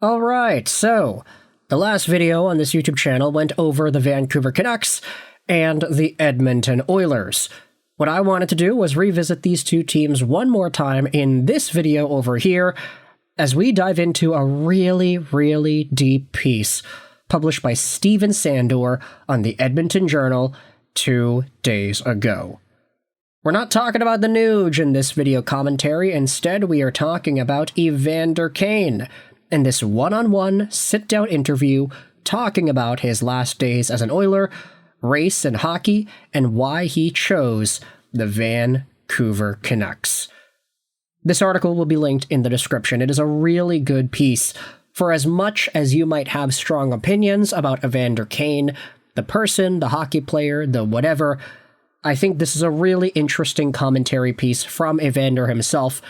Alright, so the last video on this YouTube channel went over the Vancouver Canucks and the Edmonton Oilers. What I wanted to do was revisit these two teams one more time in this video over here as we dive into a really deep piece published by Steven Sandor on the Edmonton Journal 2 days ago. We're not talking about the Nuge in this video commentary, instead we are talking about Evander Kane in this one-on-one sit-down interview talking about his last days as an Oiler, race in hockey, and why he chose the Vancouver Canucks. This article will be linked in the description. It is a really good piece. For as much as you might have strong opinions about Evander Kane, the person, the hockey player, the whatever, I think this is a really interesting commentary piece from Evander himself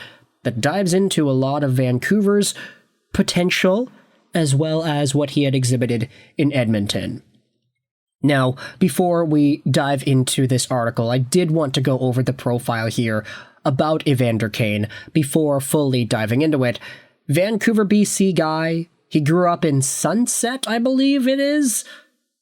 that dives into a lot of Vancouver's potential as well as what he had exhibited in Edmonton. Now, before we dive into this article, I did want to go over the profile here about Evander Kane before fully diving into it. Vancouver, BC guy. He grew up in Sunset, I believe it is.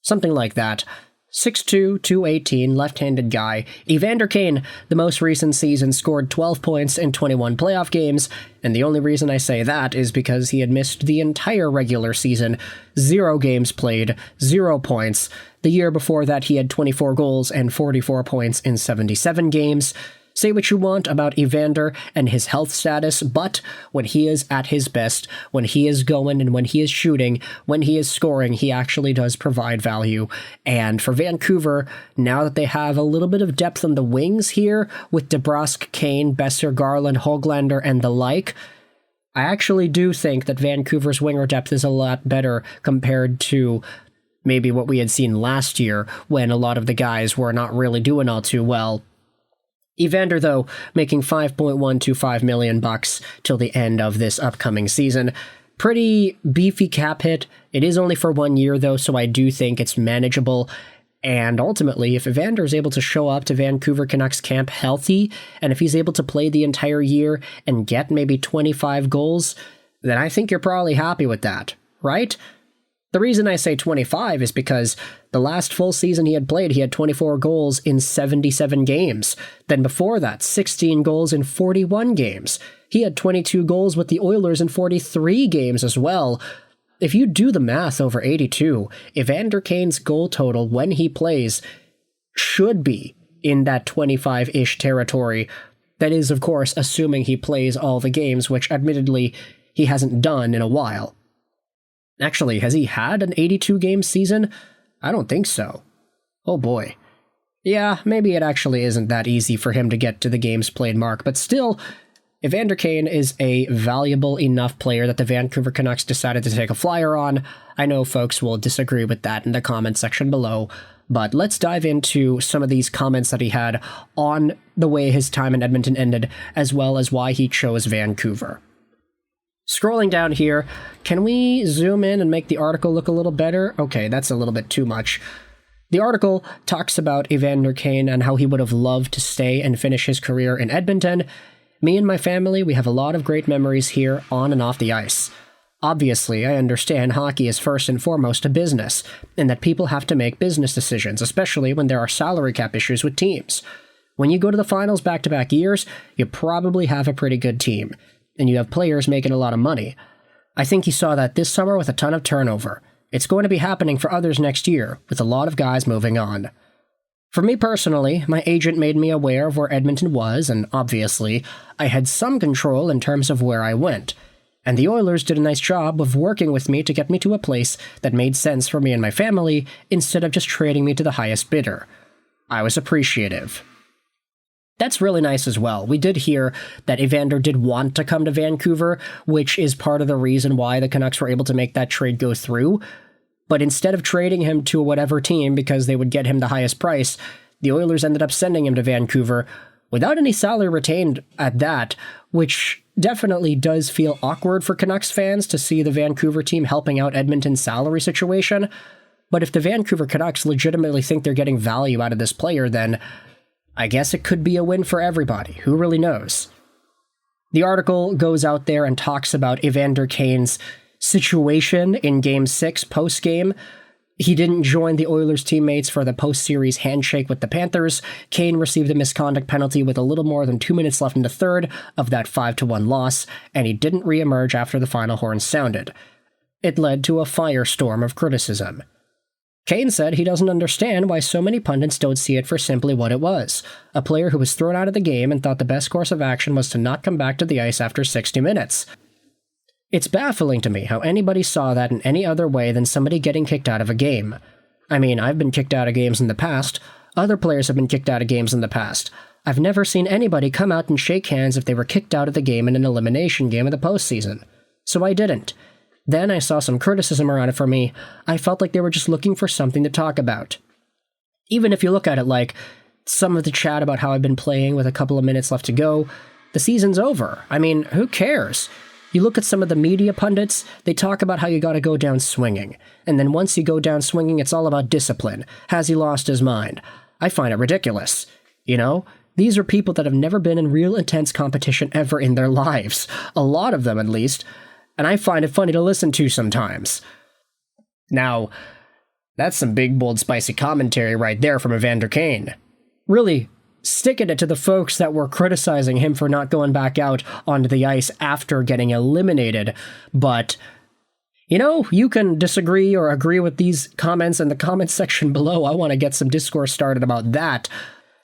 Something like that. 6'2", 218, left-handed guy. Evander Kane, the most recent season, scored 12 points in 21 playoff games, and the only reason I say that is because he had missed the entire regular season, 0 games played, 0 points. The year before that, he had 24 goals and 44 points in 77 games. Say what you want about Evander and his health status, but when he is at his best, when he is going and when he is shooting, when he is scoring, he actually does provide value. And for Vancouver, now that they have a little bit of depth on the wings here, with DeBrusk, Kane, Besser, Garland, Höglander, and the like, I actually do think that Vancouver's winger depth is a lot better compared to maybe what we had seen last year, when a lot of the guys were not really doing all too well. Evander, though, making $5.125 million till the end of this upcoming season. Pretty beefy cap hit. It is only for 1 year, though, so I do think it's manageable. And ultimately, if Evander is able to show up to Vancouver Canucks camp healthy, and if he's able to play the entire year and get maybe 25 goals, then I think you're probably happy with that, right? The reason I say 25 is because the last full season he had played, he had 24 goals in 77 games. Then before that, 16 goals in 41 games. He had 22 goals with the Oilers in 43 games as well. If you do the math over 82, Evander Kane's goal total when he plays should be in that 25-ish territory. That is, of course, assuming he plays all the games, which admittedly he hasn't done in a while. Actually, has he had an 82-game season? I don't think so. Oh boy. Yeah, maybe it actually isn't that easy for him to get to the games played mark, but still, Evander Kane is a valuable enough player that the Vancouver Canucks decided to take a flyer on. I know folks will disagree with that in the comment section below, but let's dive into some of these comments that he had on the way his time in Edmonton ended, as well as why he chose Vancouver. Scrolling down here, can we zoom in and make the article look a little better? Okay, that's a little bit too much. The article talks about Evander Kane and how he would have loved to stay and finish his career in Edmonton. Me and my family, we have a lot of great memories here on and off the ice. Obviously, I understand hockey is first and foremost a business, and that people have to make business decisions, especially when there are salary cap issues with teams. When you go to the finals back-to-back years, you probably have a pretty good team, and you have players making a lot of money. I think he saw that this summer with a ton of turnover. It's going to be happening for others next year, with a lot of guys moving on. For me personally, my agent made me aware of where Edmonton was, and obviously, I had some control in terms of where I went. And the Oilers did a nice job of working with me to get me to a place that made sense for me and my family, instead of just trading me to the highest bidder. I was appreciative. That's really nice as well. We did hear that Evander did want to come to Vancouver, which is part of the reason why the Canucks were able to make that trade go through. But instead of trading him to whatever team because they would get him the highest price, the Oilers ended up sending him to Vancouver without any salary retained at that, which definitely does feel awkward for Canucks fans to see the Vancouver team helping out Edmonton's salary situation. But if the Vancouver Canucks legitimately think they're getting value out of this player, then I guess it could be a win for everybody. Who really knows? The article goes out there and talks about Evander Kane's situation in Game 6 post-game. He didn't join the Oilers teammates for the post-series handshake with the Panthers. Kane received a misconduct penalty with a little more than 2 minutes left in the third of that 5-1 loss, and he didn't re-emerge after the final horn sounded. It led to a firestorm of criticism. Kane said he doesn't understand why so many pundits don't see it for simply what it was, a player who was thrown out of the game and thought the best course of action was to not come back to the ice after 60 minutes. It's baffling to me how anybody saw that in any other way than somebody getting kicked out of a game. I mean, I've been kicked out of games in the past. Other players have been kicked out of games in the past. I've never seen anybody come out and shake hands if they were kicked out of the game in an elimination game of the postseason. So I didn't. Then I saw some criticism around it for me. I felt like they were just looking for something to talk about. Even if you look at it like some of the chat about how I've been playing with a couple of minutes left to go, the season's over. I mean, who cares? You look at some of the media pundits, they talk about how you gotta go down swinging. And then once you go down swinging, it's all about discipline. Has he lost his mind? I find it ridiculous. You know? These are people that have never been in real intense competition ever in their lives. A lot of them, at least. And I find it funny to listen to sometimes. Now, that's some big, bold, spicy commentary right there from Evander Kane. Really sticking it to the folks that were criticizing him for not going back out onto the ice after getting eliminated. But, you know, you can disagree or agree with these comments in the comments section below. I want to get some discourse started about that.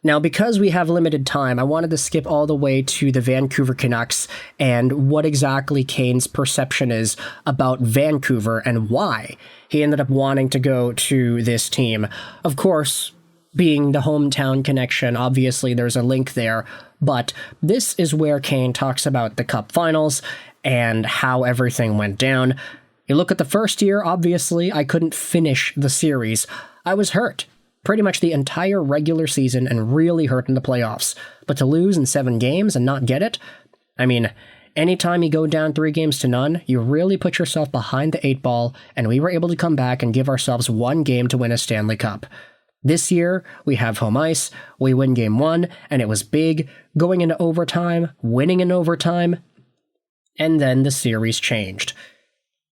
Now, because we have limited time, I wanted to skip all the way to the Vancouver Canucks and what exactly Kane's perception is about Vancouver and why he ended up wanting to go to this team. Of course, being the hometown connection, obviously there's a link there, but this is where Kane talks about the Cup Finals and how everything went down. You look at the first year, obviously, I couldn't finish the series. I was hurt pretty much the entire regular season and really hurt in the playoffs. But to lose in 7 games and not get it, I mean, anytime you go down 3-0, you really put yourself behind the 8 ball, and we were able to come back and give ourselves 1 game to win a Stanley Cup. This year, we have home ice, we win Game 1, and it was big, going into overtime, winning in overtime, and then the series changed.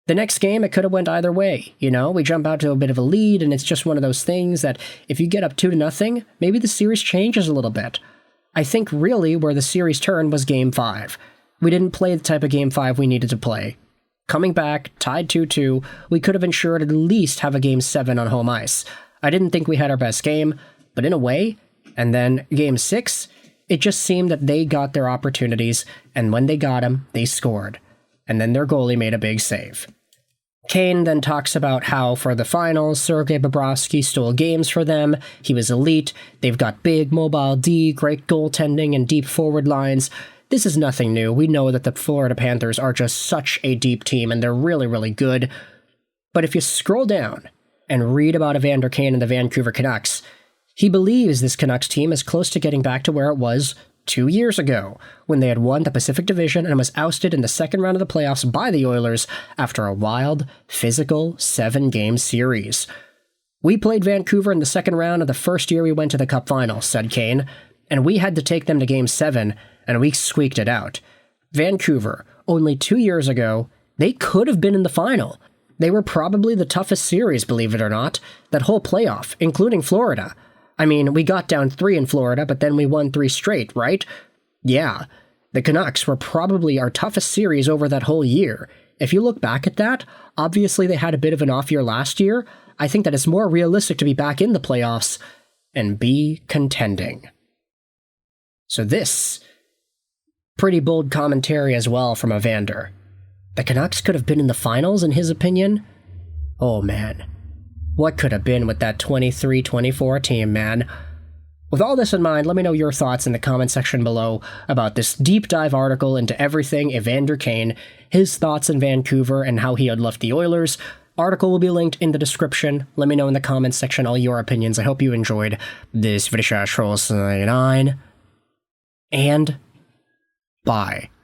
The next game, it could have went either way, you know? We jump out to a bit of a lead, and it's just one of those things that if you get up 2-0, maybe the series changes a little bit. I think really where the series turned was Game 5. We didn't play the type of Game 5 we needed to play. Coming back, tied 2-2, we could have ensured at least have a Game 7 on home ice. I didn't think we had our best game, but in a way, and then Game 6, it just seemed that they got their opportunities, and when they got them, they scored. And then their goalie made a big save. Kane then talks about how for the finals, Sergei Bobrovsky stole games for them, he was elite, they've got big, mobile D, great goaltending, and deep forward lines. This is nothing new. We know that the Florida Panthers are just such a deep team, and they're really, really good. But if you scroll down and read about Evander Kane and the Vancouver Canucks, he believes this Canucks team is close to getting back to where it was 2 years ago, when they had won the Pacific Division and was ousted in the second round of the playoffs by the Oilers after a wild, physical 7-game series. We played Vancouver in the second round of the first year we went to the Cup Finals, said Kane, and we had to take them to Game 7, and we squeaked it out. Vancouver, only 2 years ago, they could have been in the final. They were probably the toughest series, believe it or not, that whole playoff, including Florida. I mean, we got down 3 in Florida, but then we won 3 straight, right? Yeah, the Canucks were probably our toughest series over that whole year. If you look back at that, obviously they had a bit of an off year last year. I think that it's more realistic to be back in the playoffs and be contending. So this, pretty bold commentary as well from Evander. The Canucks could have been in the finals, in his opinion? Oh man. What could have been with that 23-24 team, man? With all this in mind, let me know your thoughts in the comment section below about this deep dive article into everything Evander Kane, his thoughts in Vancouver, and how he had left the Oilers. Article will be linked in the description. Let me know in the comments section all your opinions. I hope you enjoyed this video. And bye.